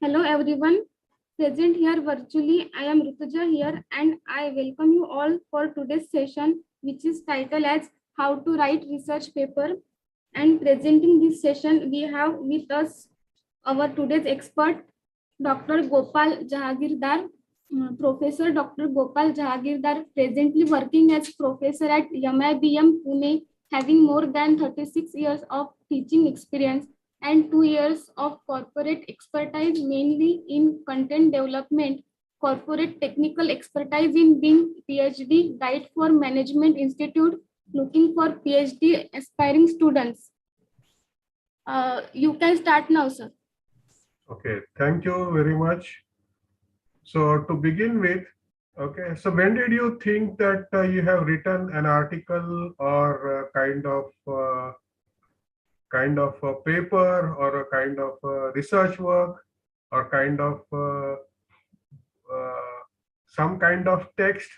Hello everyone, present here virtually. I am Rutuja here and I welcome you all for today's session, which is titled as How to Write Research Paper. And presenting this session, we have with us our today's expert, Dr. Gopal Jahagirdar. Professor Dr. Gopal Jahagirdar, presently working as professor at MIBM Pune, having more than 36 years of teaching experience and 2 years of corporate expertise, mainly in content development, corporate technical expertise in being PhD guide for Management Institute, looking for PhD aspiring students. You can start now, sir. Okay, thank you very much. So to begin with, okay, so when did you think that you have written an article or kind of a paper or a kind of research work or kind of uh, some kind of text?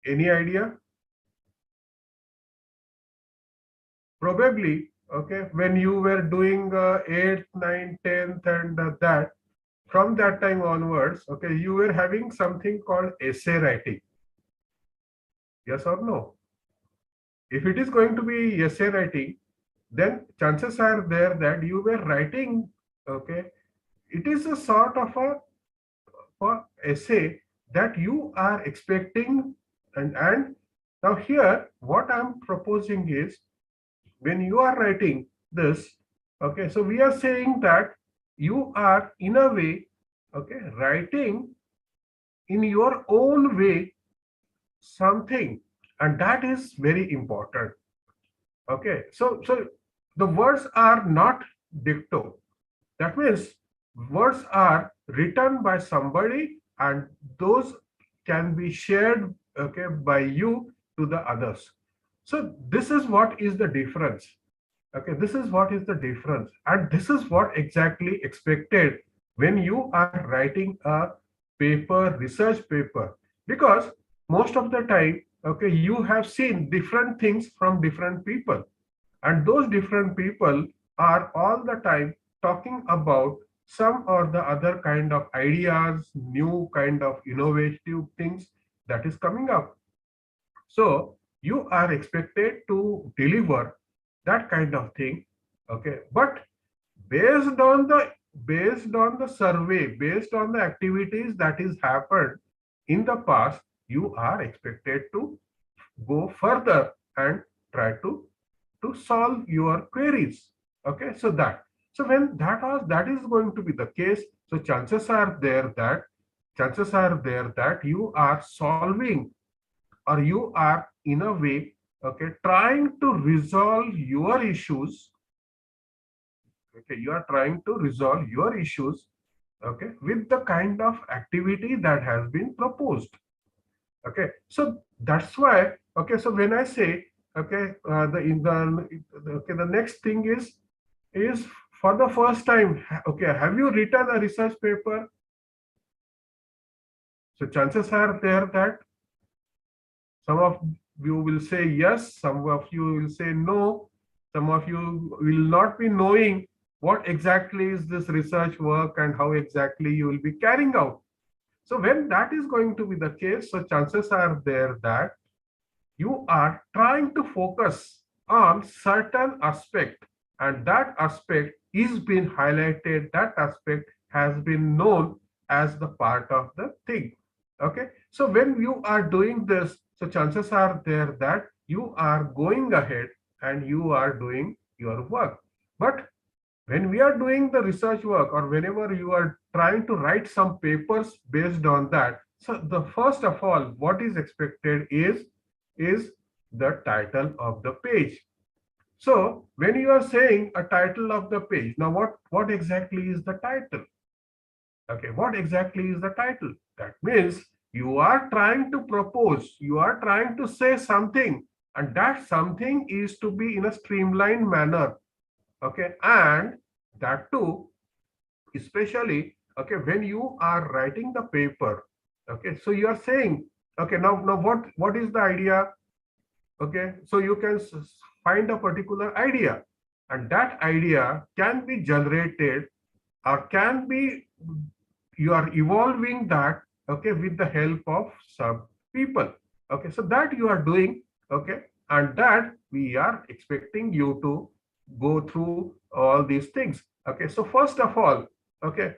Any idea? Probably, okay, when you were doing 8th, 9th, 10th and that, from that time onwards, okay, you were having something called essay writing. Yes or no? If it is going to be essay writing, then chances are there that you were writing, okay, it is a sort of a essay that you are expecting. And now here, what I'm proposing is, when you are writing this, okay, so we are saying that you are in a way, okay, writing in your own way something, and that is very important. Okay, so the words are not dicto. That means words are written by somebody, and those can be shared, okay, by you to the others. So this is what is the difference. Okay, this is what is the difference, and this is what exactly expected when you are writing a paper, research paper, because most of the time, okay, you have seen different things from different people, and those different people are all the time talking about some or the other kind of ideas, new kind of innovative things that is coming up. So you are expected to deliver that kind of thing, okay, but based on the survey, based on the activities that is happened in the past, you are expected to go further and try to solve your queries. Okay, so when that is going to be the case, so chances are there that you are solving, or you are in a way, okay, trying to resolve your issues. Okay, you are trying to resolve your issues, okay, with the kind of activity that has been proposed. Okay, so that's why, okay, so when I say, okay, the in the okay, the next thing is for the first time, okay, have you written a research paper? So chances are there that some of you will say yes, some of you will say no, some of you will not be knowing what exactly is this research work and how exactly you will be carrying out. So when that is going to be the case, so chances are there that you are trying to focus on certain aspect, and that aspect is being highlighted, that aspect has been known as the part of the thing. Okay, so when you are doing this, so chances are there that you are going ahead and you are doing your work. But when we are doing the research work, or whenever you are trying to write some papers based on that, so the first of all, what is expected is the title of the page. So when you are saying a title of the page, now what exactly is the title? Okay, what exactly is the title? That means you are trying to propose, you are trying to say something, and that something is to be in a streamlined manner. Okay, and that too, especially, okay, when you are writing the paper. Okay, so you are saying, okay, now what is the idea? Okay, so you can find a particular idea, and that idea can be generated or can be, you are evolving that, okay, with the help of some people. Okay, so that you are doing, okay, and that we are expecting you to go through all these things. Okay, so first of all, okay,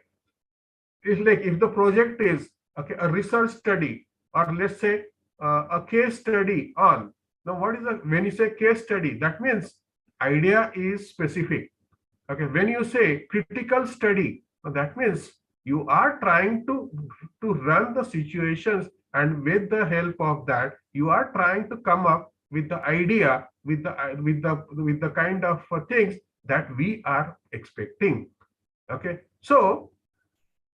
it's like if the project is, okay, a research study, or let's say a case study on. Now what is the, when you say case study, that means idea is specific. Okay, when you say critical study, that means you are trying to run the situations, and with the help of that you are trying to come up with the idea, with the kind of things that we are expecting. Okay, so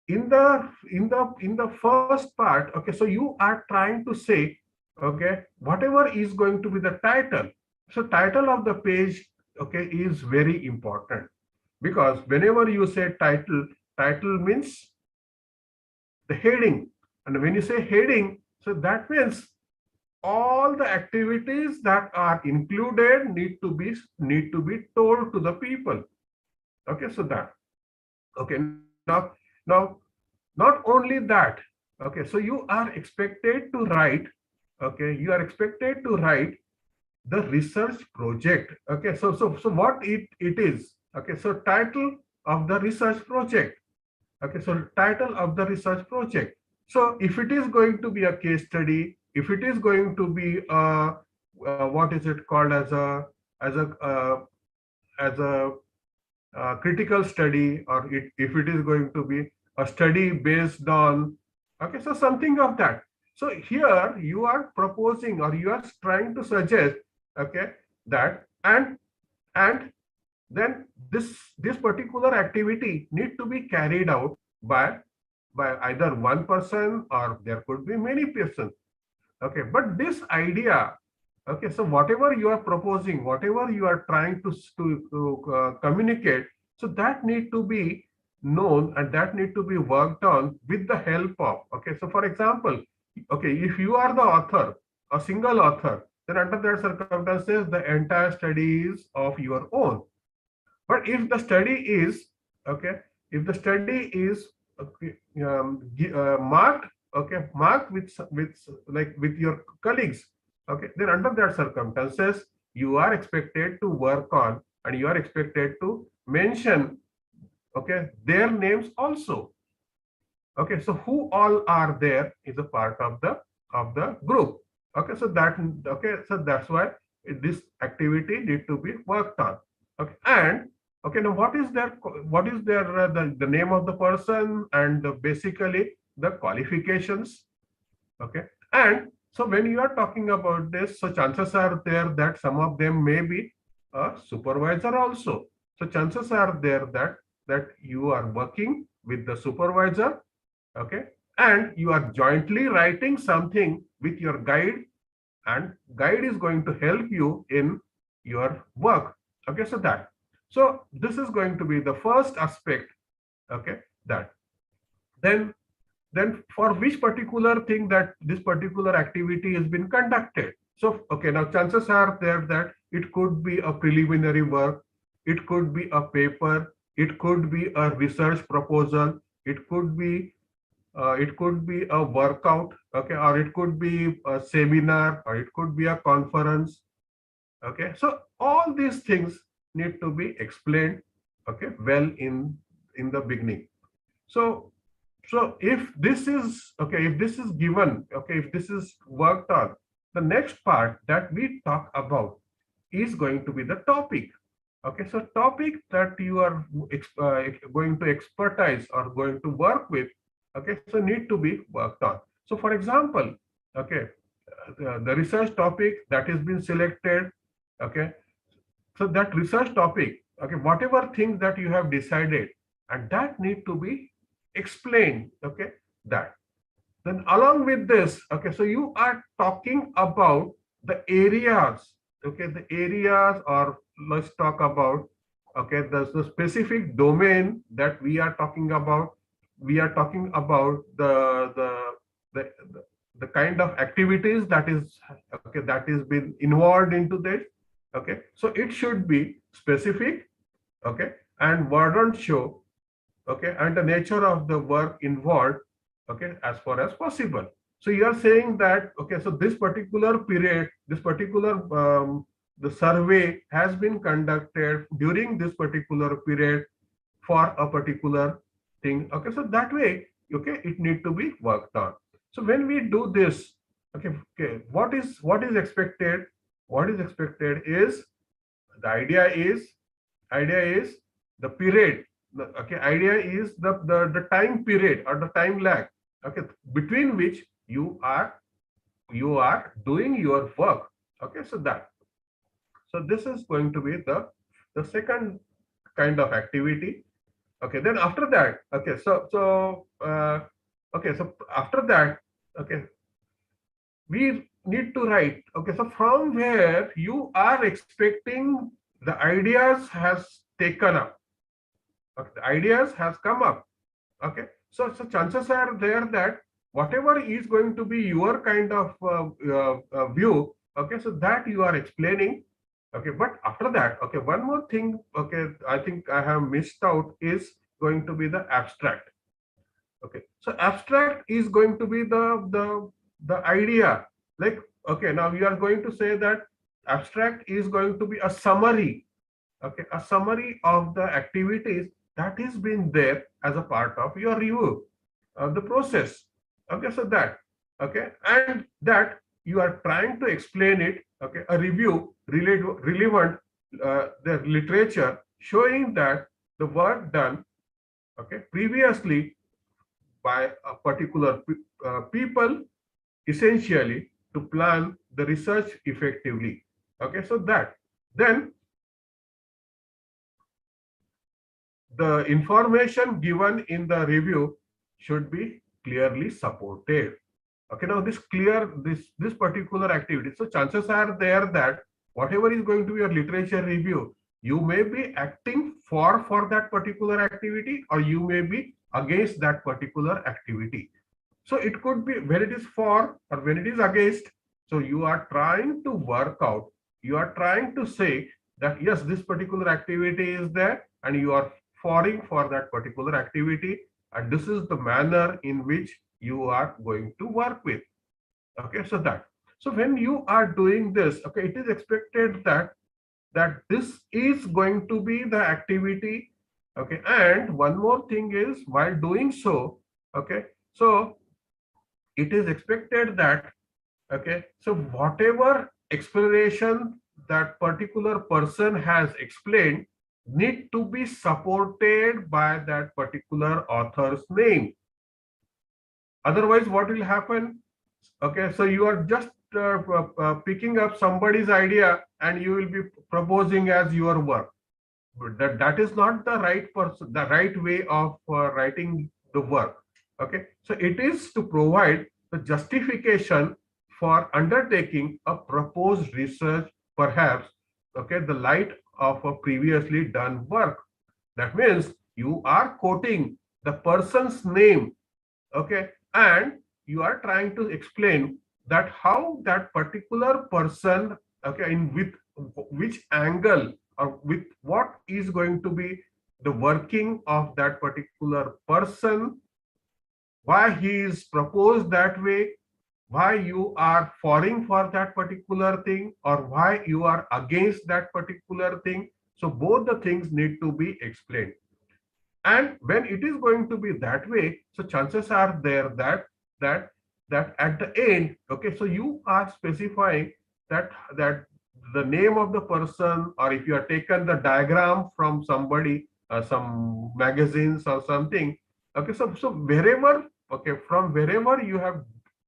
in the first part, okay, so you are trying to say, okay, whatever is going to be the title. So title of the page, okay, is very important, because whenever you say title, title means the heading, and when you say heading, so that means all the activities that are included need to be told to the people. Okay, so that, okay, now not only that, okay, so you are expected to write, okay, you are expected to write the research project. Okay, so what it is, okay, so title of the research project. Okay, so title of the research project. So if it is going to be a case study, if it is going to be what is it called, as a uh, as a critical study, or if it is going to be a study based on, okay, so something of that. So here you are proposing, or you are trying to suggest, okay, that, and then this particular activity need to be carried out by either one person, or there could be many persons. Okay, but this idea, okay, so whatever you are proposing, whatever you are trying to communicate, so that need to be known, and that need to be worked on with the help of, okay, so for example, okay, if you are the author, a single author, then under that circumstances the entire study is of your own. But if the study is, okay, if the study is, okay, marked, okay, marked with your colleagues, okay, then under that circumstances you are expected to work on, and you are expected to mention, okay, their names also. Okay, so who all are there is a part of the group. Okay, so that, okay, so that's why this activity need to be worked on. Okay, and okay, now what is their the name of the person, and basically the qualifications. Okay, and so when you are talking about this, so chances are there that some of them may be a supervisor also. So chances are there that you are working with the supervisor, okay, and you are jointly writing something with your guide, and guide is going to help you in your work. Okay, so that, so this is going to be the first aspect. Okay, that, then for which particular thing that this particular activity has been conducted. So okay, now chances are there that it could be a preliminary work, it could be a paper, it could be a research proposal, it could be a workout, okay, or it could be a seminar, or it could be a conference. Okay, so all these things need to be explained, okay, well in the beginning. So if this is, okay, if this is given, okay, if this is worked on, the next part that we talk about is going to be the topic. Okay, so topic that you are going to expertise or going to work with, okay, so need to be worked on. So for example, okay, the research topic that has been selected, okay, so that research topic, okay, whatever things that you have decided, and that need to be explained, okay, that. Then along with this, okay, so you are talking about the areas, okay, the areas, or let's talk about, okay, the specific domain that we are talking about. We are talking about the, the kind of activities that is, okay, that is been involved into this. Okay, so it should be specific, okay, and word on show, okay, and the nature of the work involved, okay, as far as possible. So you are saying that, okay, so this particular period, this particular the survey has been conducted during this particular period for a particular thing. Okay, so that way, okay, it need to be worked on. So when we do this, okay, what is expected? What is expected is the idea is the period. Okay, idea is the time period or the time lag. Okay, between which you are doing your work. Okay, so this is going to be the second kind of activity. Okay, then after that, so after that, okay, we need to write. Okay, so from where you are expecting the ideas has taken up. Okay, the ideas has come up. Okay, so chances are there that whatever is going to be your kind of view. Okay, so that you are explaining. Okay, but after that, okay, one more thing. Okay, I think I have missed out is going to be the abstract. Okay, so abstract is going to be the idea. Like, okay, now you are going to say that abstract is going to be a summary. Okay, a summary of the activities that is been there as a part of your review of the process. Okay, so that, okay, and that you are trying to explain it. Okay, a review relevant the literature showing that the work done, okay, previously by a particular people, essentially to plan the research effectively. Okay, so that then the information given in the review should be clearly supported. Okay, now this particular activity, so chances are there that whatever is going to be your literature review, you may be acting for that particular activity, or you may be against that particular activity. So it could be when it is for or when it is against. So you are trying to work out, you are trying to say that yes, this particular activity is there, and you are falling for that particular activity, and this is the manner in which you are going to work with. Okay, so when you are doing this, okay, it is expected that this is going to be the activity. Okay, and one more thing is, while doing so, okay, so it is expected that, okay, so whatever explanation that particular person has explained need to be supported by that particular author's name. Otherwise, what will happen? Okay, so you are just picking up somebody's idea and you will be proposing as your work. But that is not the right person, the right way of writing the work. Okay, so it is to provide the justification for undertaking a proposed research, perhaps, okay, the light of a previously done work. That means you are quoting the person's name, okay, and you are trying to explain that how that particular person, okay, in with which angle or with what is going to be the working of that particular person, why he is proposed that way, why you are falling for that particular thing, or why you are against that particular thing. So both the things need to be explained. And when it is going to be that way, so chances are there that that at the end, okay, so you are specifying that the name of the person, or if you are taken the diagram from somebody, some magazines or something. Okay, so wherever, okay, from wherever you have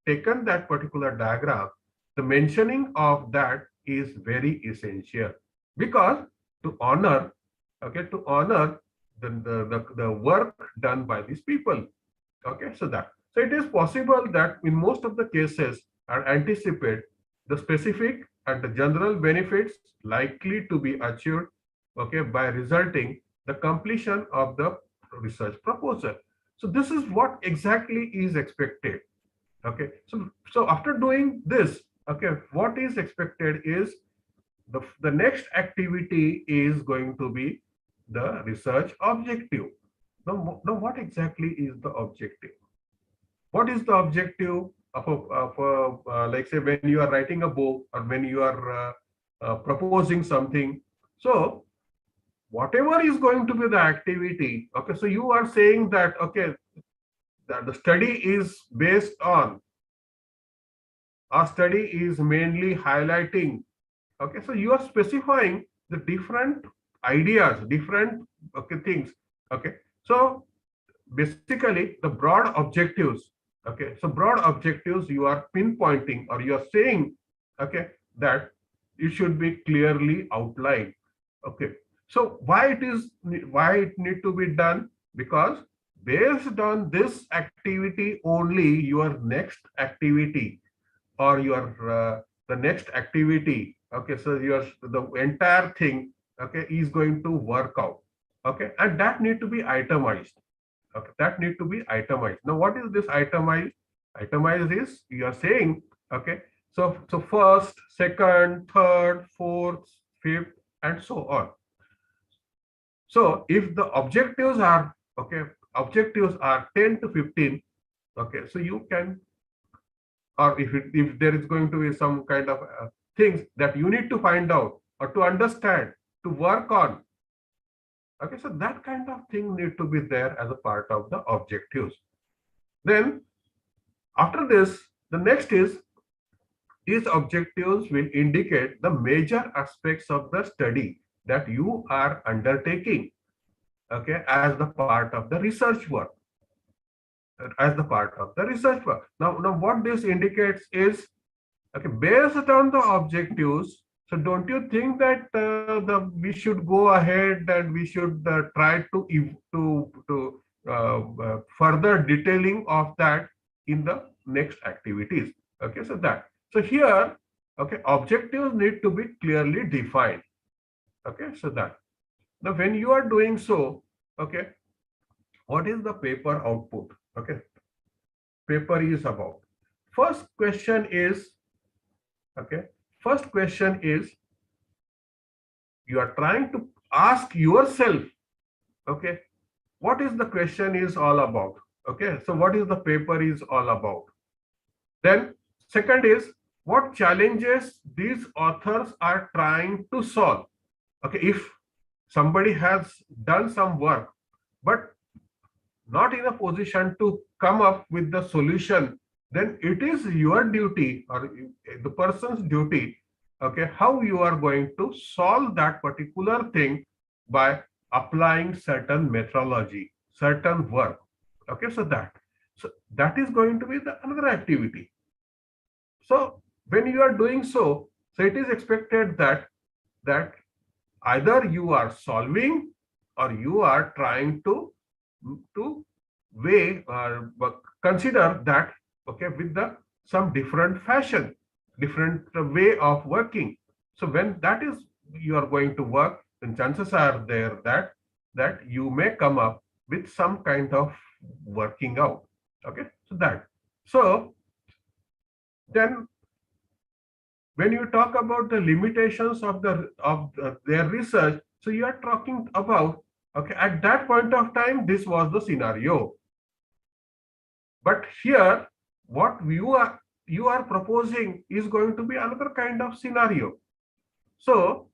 taken that particular diagram, the mentioning of that is very essential, because to honor, okay, to honor the work done by these people. Okay, so it is possible that in most of the cases and anticipate the specific and the general benefits likely to be achieved, okay, by resulting the completion of the research proposal. So this is what exactly is expected. Okay, so after doing this, okay, what is expected is the next activity is going to be the research objective. Now what exactly is the objective? What is the objective of like say when you are writing a book or when you are proposing something? So whatever is going to be the activity, okay, so you are saying that, okay, that the study is based on, our study is mainly highlighting, okay, so you are specifying the different ideas, different, okay, things, okay. So basically the broad objectives, okay, so broad objectives you are pinpointing or you are saying, okay, that it should be clearly outlined, okay. So why it need to be done? Because based on this activity only, your next activity or your the next activity, okay, so your the entire thing, okay, is going to work out, okay, and that need to be itemized. Okay, that need to be itemized. Now, what is this itemized? Itemized is you are saying, okay, so first, second, third, fourth, fifth, and so on. So if the objectives are, okay, objectives are 10 to 15, okay, so you can, or if there is going to be some kind of things that you need to find out or to understand, to work on, okay, so that kind of thing need to be there as a part of the objectives. Then after this, the next is these objectives will indicate the major aspects of the study that you are undertaking, okay, as the part of the research work, as the part of the research work. Now what this indicates is, okay, based on the objectives, so don't you think that we should go ahead and we should try to further detailing of that in the next activities? Okay, so that, so here, okay, objectives need to be clearly defined. Okay, so that, now when you are doing so, okay, what is the paper output? Okay, paper is about. First question is, okay, first question is you are trying to ask yourself, okay, what is the question is all about, okay, so what is the paper is all about. Then second is what challenges these authors are trying to solve. Okay, if somebody has done some work but not in a position to come up with the solution, then it is your duty or the person's duty, okay, how you are going to solve that particular thing by applying certain methodology, certain work. Okay, so that is going to be the another activity. So when you are doing so, so it is expected that either you are solving or you are trying to weigh or consider that, okay, with the some different fashion, different way of working. So when that is you are going to work, then chances are there that you may come up with some kind of working out. Okay, so that, so then when you talk about the limitations of their research, so you are talking about, okay, at that point of time this was the scenario, but here what you are proposing is going to be another kind of scenario. So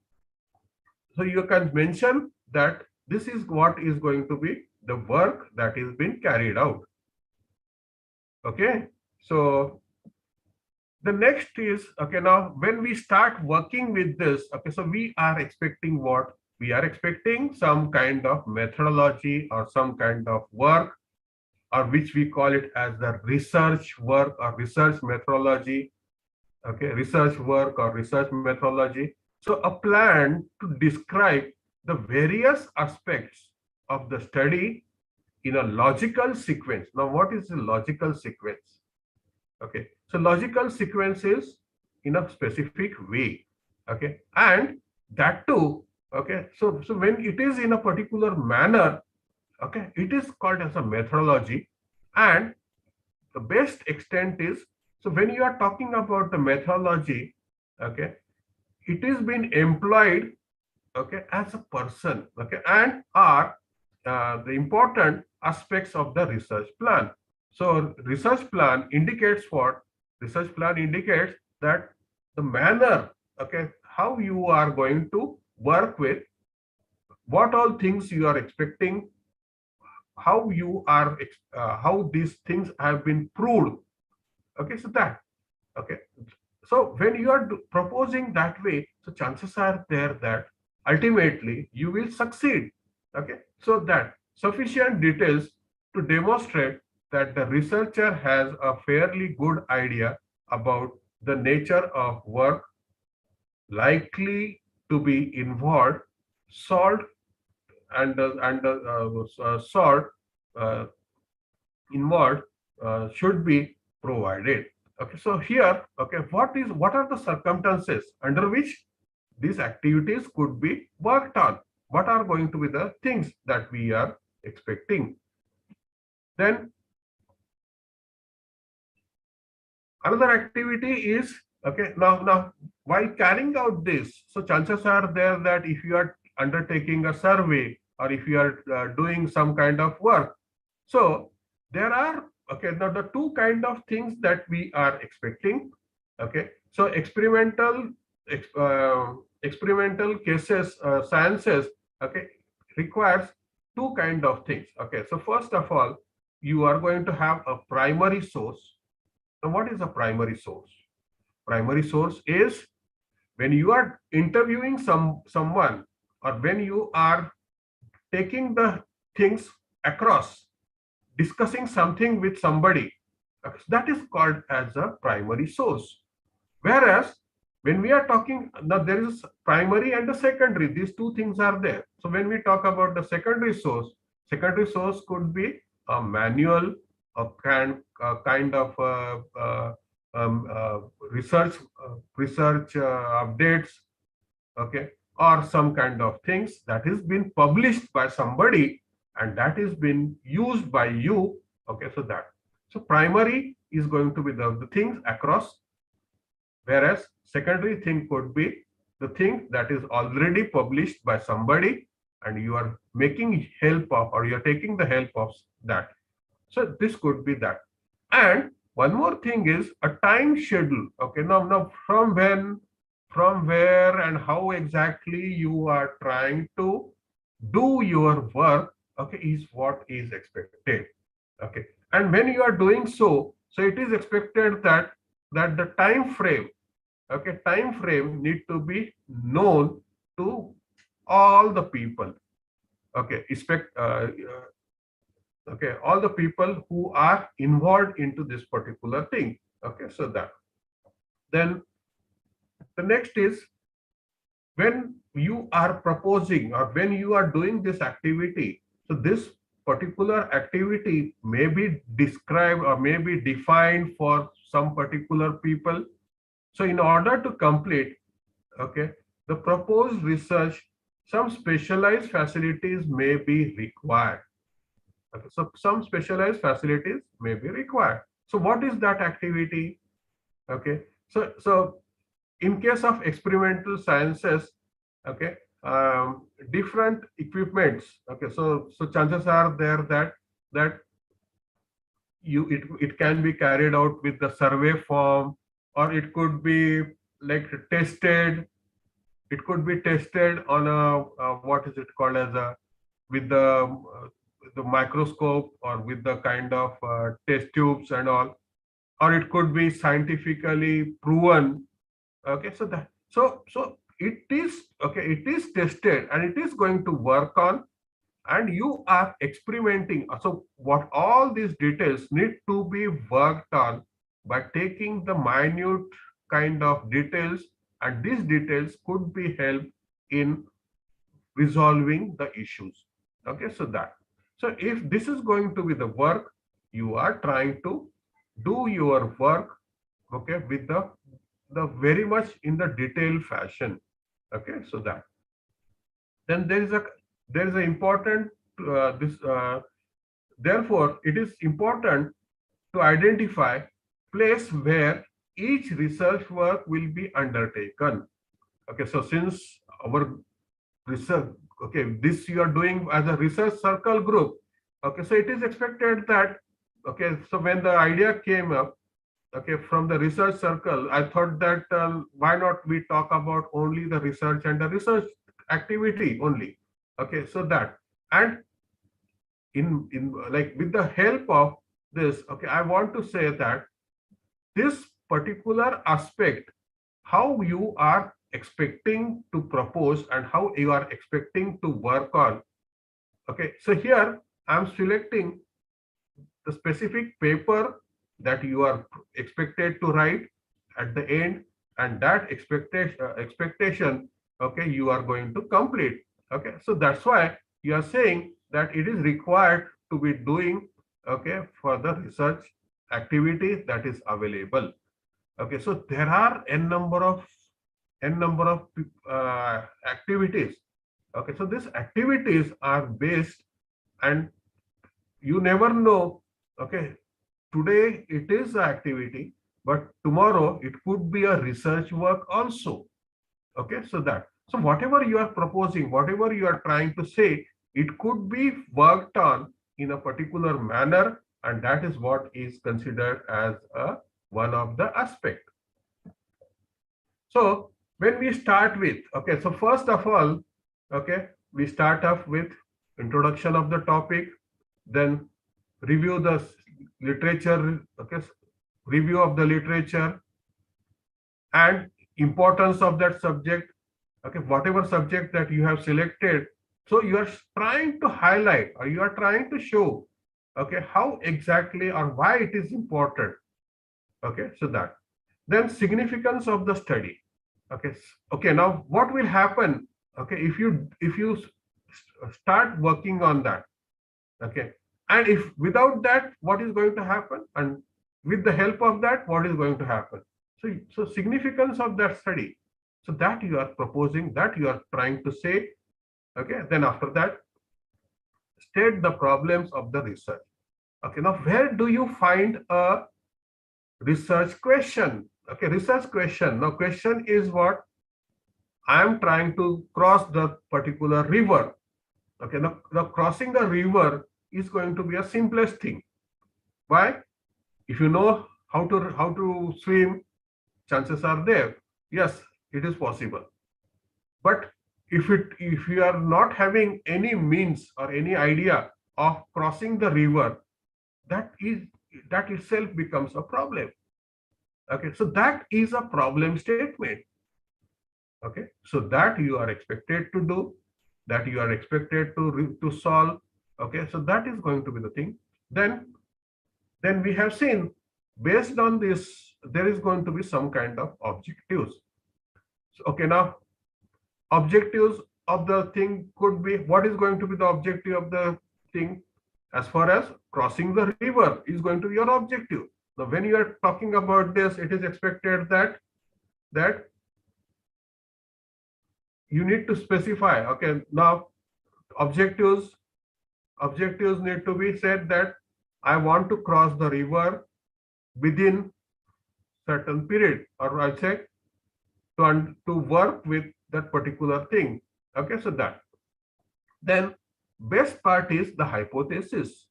so you can mention that this is what is going to be the work that is being carried out. Okay, so the next is, okay, now when we start working with this, okay, so we are expecting what? We are expecting some kind of methodology or some kind of work, or which we call it as the research work or research methodology. Okay, research work or research methodology. So a plan to describe the various aspects of the study in a logical sequence. Now, what is the logical sequence? Okay, so logical sequence is in a specific way. Okay, and that too, okay, so when it is in a particular manner, okay, it is called as a methodology. And the best extent is, so when you are talking about the methodology, okay, it is being employed, okay, as a person, okay, and or the important aspects of the research plan. So research plan indicates what? Research plan indicates that the manner, okay, how you are going to work with, what all things you are expecting, how you are, how these things have been proved. Okay, so that, okay. So when you are proposing that way, so chances are there that ultimately you will succeed. Okay, so that sufficient details to demonstrate that the researcher has a fairly good idea about the nature of work likely to be involved, salt and salt uh, involved should be provided. Okay, so here, okay, what are the circumstances under which these activities could be worked on? What are going to be the things that we are expecting? Then another activity is, okay, now while carrying out this, so chances are there that if you are undertaking a survey or if you are doing some kind of work, so there are, okay, now the two kind of things that we are expecting. Okay, so experimental cases, sciences, okay, requires two kind of things. Okay, so first of all, you are going to have a primary source. Now what is a primary source? Primary source is when you are interviewing someone, or when you are taking the things across, discussing something with somebody, that is called as a primary source. Whereas when we are talking, now there is primary and the secondary, these two things are there. So when we talk about the secondary source could be a manual, a kind of um, uh, research updates, okay, or some kind of things that is been published by somebody and that is been used by you. Okay, so that, so primary is going to be the things across, whereas secondary thing could be the thing that is already published by somebody and you are making help of, or you're taking the help of that. So this could be that. And one more thing is a time schedule. Okay, now from when, from where, and how exactly you are trying to do your work, okay, is what is expected. Okay, and when you are doing so, so it is expected that the time frame, okay, time frame need to be known to all the people. Okay, okay, all the people who are involved into this particular thing. Okay, so that, then the next is when you are proposing or when you are doing this activity, so this particular activity may be described or may be defined for some particular people. So in order to complete, okay, the proposed research, some specialized facilities may be required. Okay, so some specialized facilities may be required. So what is that activity? Okay, so in case of experimental sciences, okay, different equipments. Okay, so chances are there that it can be carried out with the survey form, or it could be like tested. It could be tested on a what is it called as a, with the microscope, or with the kind of test tubes and all, or it could be scientifically proven. Okay, so that, so it is, okay, it is tested and it is going to work on, and you are experimenting. So what all these details need to be worked on by taking the minute kind of details, and these details could be helped in resolving the issues. Okay, so that, so if this is going to be the work, you are trying to do your work, okay, with the very much in the detailed fashion. Okay, so that, then there is a important this therefore it is important to identify place where each research work will be undertaken. Okay, so since our research okay, this you are doing as a research circle group. Okay, so it is expected that, okay, so when the idea came up, okay, from the research circle, I thought that why not we talk about only the research and the research activity only. Okay, so that, and in like with the help of this, okay, I want to say that this particular aspect, how you are expecting to propose and how you are expecting to work on. Okay, so here I'm selecting the specific paper that you are expected to write at the end, and that expectation, okay, you are going to complete. Okay, so that's why you are saying that it is required to be doing, okay, for the research activity that is available. Okay, so there are n number of activities. Okay, so these activities are based, and you never know. Okay, today it is an activity, but tomorrow it could be a research work also. Okay, so that, so whatever you are proposing, whatever you are trying to say, it could be worked on in a particular manner, and that is what is considered as a one of the aspect. So when we start with, okay, so first of all, okay, we start off with introduction of the topic, then review the literature, okay, review of the literature and importance of that subject, okay, whatever subject that you have selected. So you are trying to highlight, or you are trying to show, okay, how exactly or why it is important. Okay, so that, then significance of the study. Okay, okay, now what will happen, okay, if you start working on that. Okay, and if without that, what is going to happen, and with the help of that, what is going to happen. So significance of that study, so that you are proposing, that you are trying to say. Okay, then after that, state the problems of the research. Okay, now where do you find a research question? Okay, research question, now question is what, I am trying to cross the particular river. Okay, now crossing the river is going to be a simplest thing. Why? If you know how to swim, chances are there. Yes, it is possible. But if you are not having any means or any idea of crossing the river, that itself becomes a problem. Okay, so that is a problem statement. Okay, so that you are expected to do, that you are expected to solve. Okay, so that is going to be the thing. Then we have seen, based on this, there is going to be some kind of objectives. So, okay, now objectives of the thing could be, what is going to be the objective of the thing? As far as crossing the river is going to be your objective. Now when you are talking about this, it is expected that you need to specify. Okay, now objectives need to be said that I want to cross the river within certain period, or I say to work with that particular thing. Okay, so that, then best part is the hypothesis.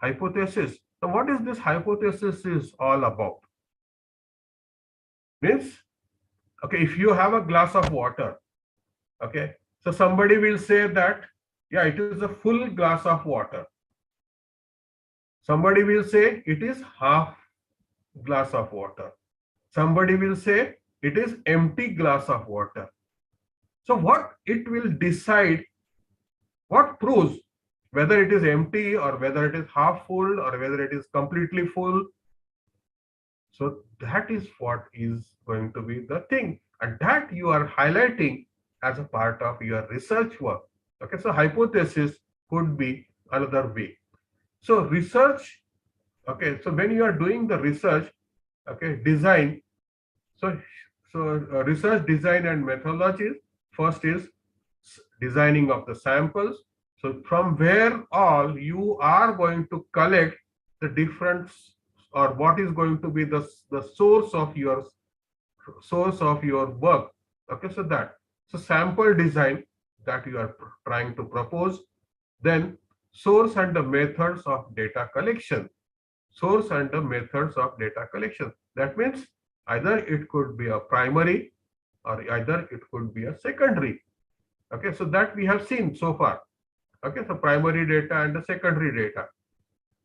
Now what is this hypothesis is all about? Means, okay, if you have a glass of water, okay, so somebody will say that, yeah, it is a full glass of water. Somebody will say it is half glass of water. Somebody will say it is empty glass of water. So what it will decide, what proves whether it is empty or whether it is half full or whether it is completely full. So that is what is going to be the thing, and that you are highlighting as a part of your research work. Okay, so hypothesis could be another way. So research, okay, so when you are doing the research, okay, design, so research design and methodologies, first is designing of the samples. So from where all you are going to collect the different, or what is going to be the source of your work. Okay, so that, so sample design, that you are trying to propose. Then source and the methods of data collection. Source and the methods of data collection. That means either it could be a primary or either it could be a secondary. Okay, so that we have seen so far. Okay, so primary data and the secondary data.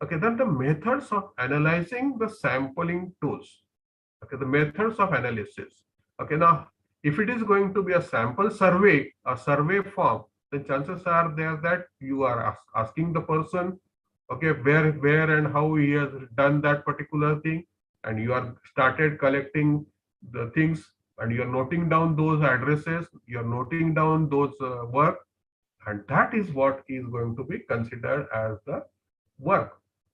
Okay, then the methods of analyzing the sampling tools. Okay, the methods of analysis. Okay, now if it is going to be a sample survey, a survey form, then chances are there that you are asking the person, okay, where and how he has done that particular thing, and you are started collecting the things, and you are noting down those addresses, you are noting down those work, and that is what is going to be considered as the work.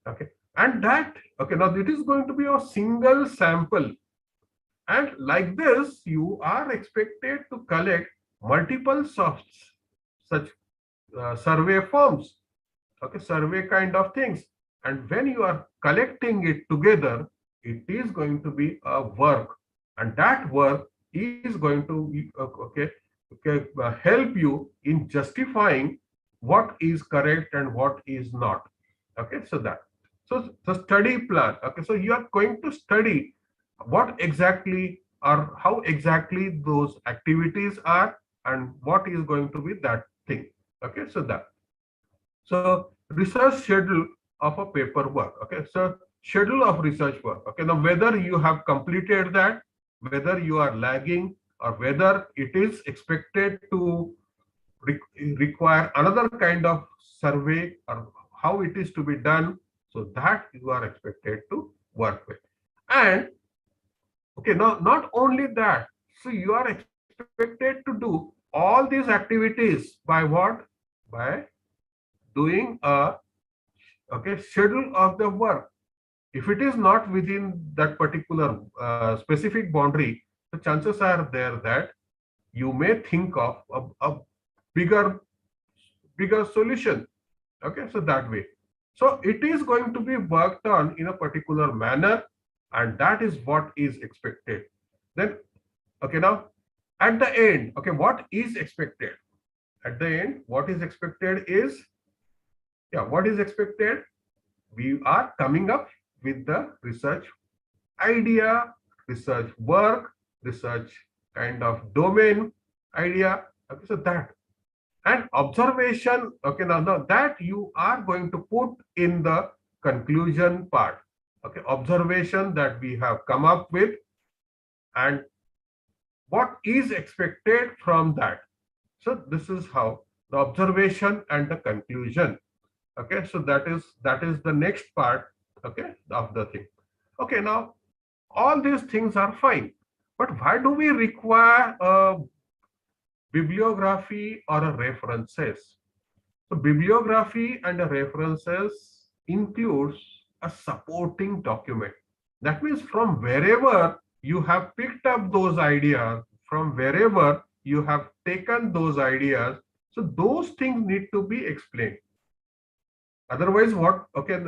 Okay, and that, okay, now it is going to be a single sample, and like this you are expected to collect multiple such survey forms, okay, survey kind of things, and when you are collecting it together, it is going to be a work, and that work is going to be, help you in justifying what is correct and what is not. Okay, so that, so the study plan. Okay, so you are going to study what exactly or how exactly those activities are and what is going to be that thing. Okay, so that, so research schedule of a paper work. Okay, so schedule of research work. Okay, now whether you have completed that, whether you are lagging, or whether it is expected to require another kind of survey, or how it is to be done, so that you are expected to work with. And okay, now not only that, so you are expected to do all these activities by what? By doing a, okay, schedule of the work. If it is not within that particular specific boundary, the chances are there that you may think of a bigger bigger solution. Okay, so that way, so it is going to be worked on in a particular manner, and that is what is expected. Then, okay, now at the end, okay, what is expected at the end? What is expected is, yeah, what is expected? We are coming up with the research idea, research work, research kind of domain idea. Okay, so that, and observation. Okay, now that you are going to put in the conclusion part. Okay, observation that we have come up with, and what is expected from that. So this is how the observation and the conclusion. Okay, so that is the next part, okay, of the thing. Okay, now all these things are fine, but why do we require a bibliography or a references? So bibliography and a references includes a supporting document. That means from wherever you have picked up those ideas, from wherever you have taken those ideas, so those things need to be explained. Otherwise, what? Okay,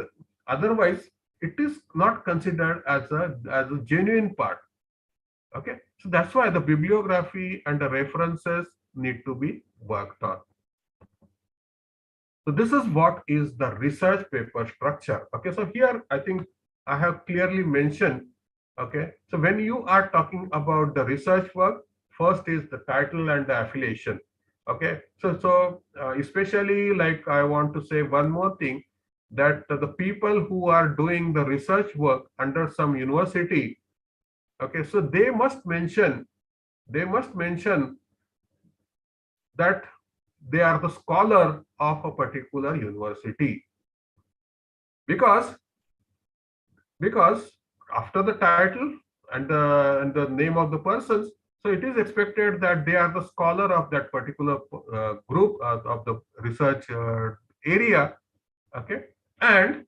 otherwise it is not considered as a genuine part. Okay, so that's why the bibliography and the references need to be worked on. So this is what is the research paper structure. Okay, so here I think I have clearly mentioned. Okay, so when you are talking about the research work, first is the title and the affiliation. Okay, so especially, like, I want to say one more thing, that the people who are doing the research work under some university, okay, so they must mention that they are the scholar of a particular university, because after the title and the name of the persons, so it is expected that they are the scholar of that particular group of the research area. Okay, and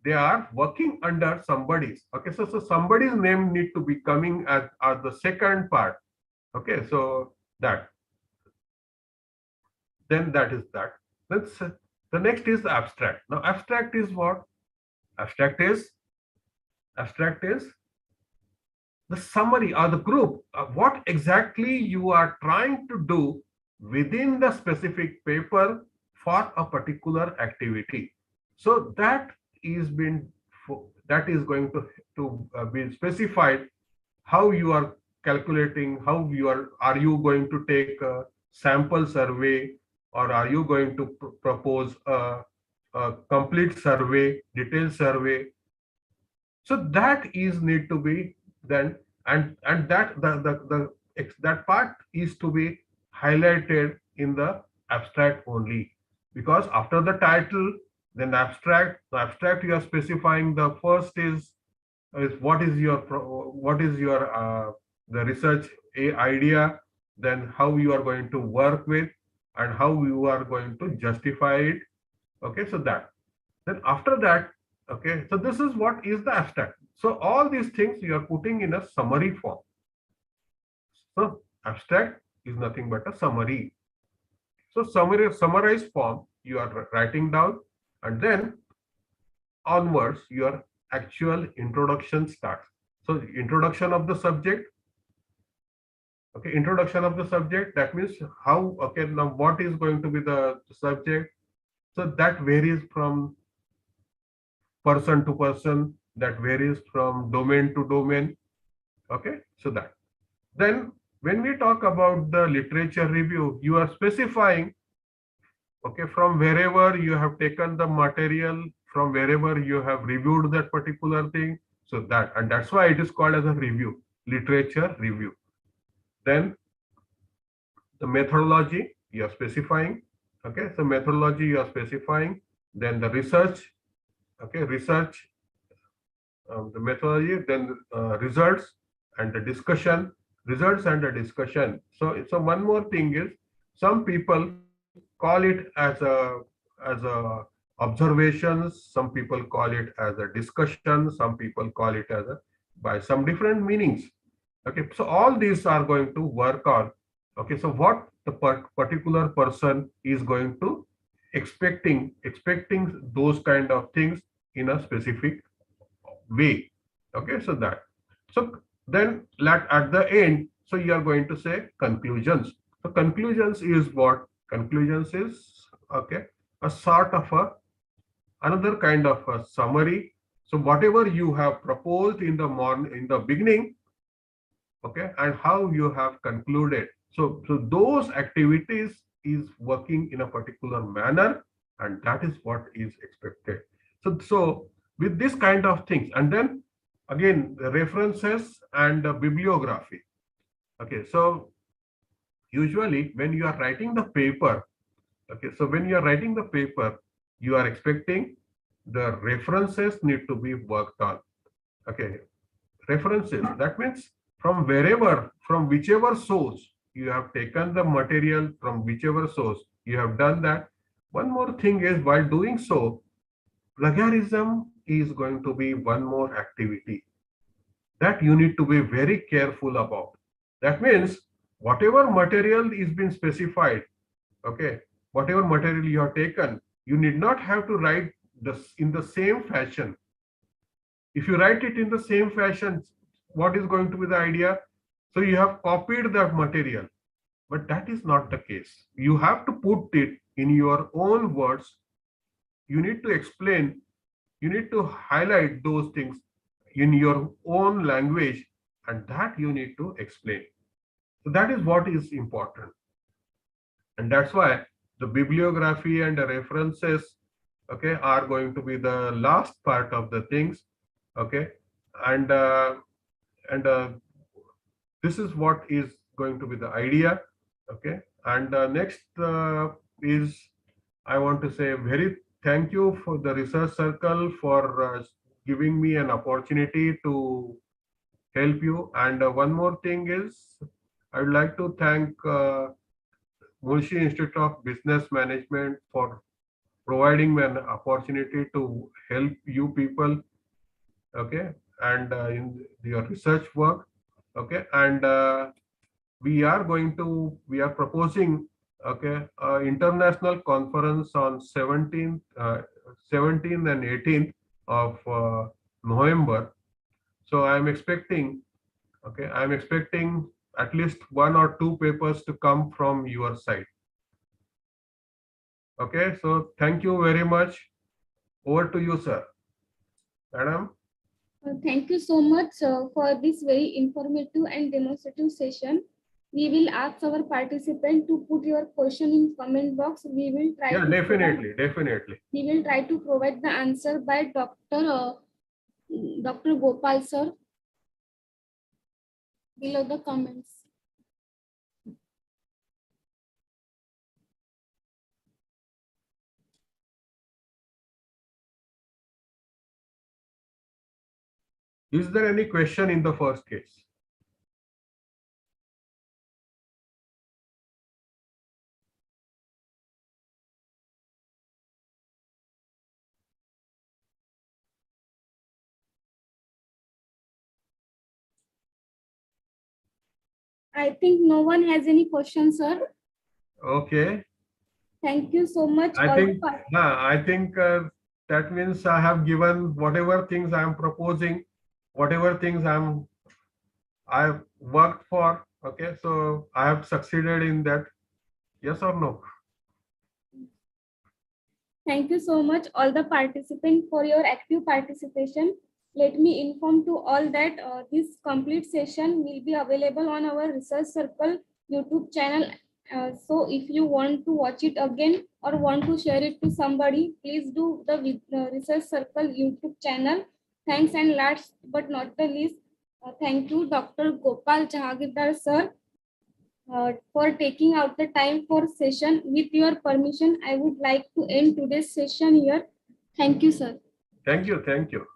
they are working under somebody's. Okay, so somebody's name need to be coming as the second part. Okay, so that, then that is that. Let's the next is abstract. Now abstract is what? Abstract is the summary or the group of what exactly you are trying to do within the specific paper for a particular activity. So that is been that is going to be specified, how you are calculating, how are you going to take a sample survey, or are you going to propose a complete survey, detailed survey. So that is need to be then, and that that part is to be highlighted in the abstract only, because after the title, then the abstract you are specifying, the first is what is your the research idea, then how you are going to work with, and how you are going to justify it. Okay, so that, then after that, okay, so this is what is the abstract. So all these things you are putting in a summary form. So abstract is nothing but a summary. So summarized form you are writing down, and then onwards your actual introduction starts. So introduction of the subject. Okay, introduction of the subject, that means how, okay, now what is going to be the subject. So that varies from person to person, that varies from domain to domain. Okay, so that, then when we talk about the literature review, you are specifying, okay, from wherever you have taken the material, from wherever you have reviewed that particular thing. So that, and that's why it is called as a review, literature review. Then the methodology you are specifying. Okay, so methodology you are specifying. Then the research, okay, research, the methodology, then results and the discussion, results and the discussion. So one more thing is, some people call it as a observations, some people call it as a discussion, some people call it as a by some different meanings. Okay, so all these are going to work on, okay, so what the particular person is going to expecting those kind of things in a specific way. Okay, so that, so then at the end, so you are going to say conclusions. So conclusions is what? Conclusions is, okay, a sort of a another kind of a summary. So whatever you have proposed in the beginning, okay, and how you have concluded. So those activities is working in a particular manner, and that is what is expected. So with this kind of things, and then again the references and the bibliography. Okay, so usually when you are writing the paper, okay, so when you are writing the paper, you are expecting the references need to be worked on. Okay, references, that means from wherever, from whichever source you have taken the material, from whichever source you have done that. One more thing is, while doing so, plagiarism is going to be one more activity that you need to be very careful about. That means whatever material is being specified, okay, whatever material you have taken, you need not have to write this in the same fashion. If you write it in the same fashion, what is going to be the idea? So you have copied that material, but that is not the case. You have to put it in your own words. You need to explain, you need to highlight those things in your own language, and that you need to explain. So that is what is important. And that's why the bibliography and the references, okay, are going to be the last part of the things. Okay, and and this is what is going to be the idea. Okay, and next is, I want to say very thank you for the research circle for giving me an opportunity to help you. And one more thing is, I would like to thank Munshi Institute of Business Management for providing me an opportunity to help you people, okay, and in your research work. Okay, and we are proposing, okay, international conference on 17th and 18th of November. So I'm expecting, okay, I'm expecting at least 1 or 2 papers to come from your side. Okay, so thank you very much. Over to you, sir. Madam. Thank you so much for this very informative and demonstrative session. We will ask our participant to put your question in comment box. We will try Yeah, to definitely. We will try to provide the answer by Dr. Gopal sir below the comments. Is there any question in the first case? I think no one has any questions, sir. Okay. Thank you so much. I think that means I have given whatever things I am proposing, whatever things I've worked for. Okay, so I have succeeded in that. Yes or no? Thank you so much, all the participants, for your active participation. Let me inform to all that this complete session will be available on our Research Circle YouTube channel. So if you want to watch it again or want to share it to somebody, please do the Research Circle YouTube channel. Thanks, and last but not the least, thank you, Dr. Gopal Jahagirdar sir, for taking out the time for session. With your permission, I would like to end today's session here. Thank you, sir. Thank you.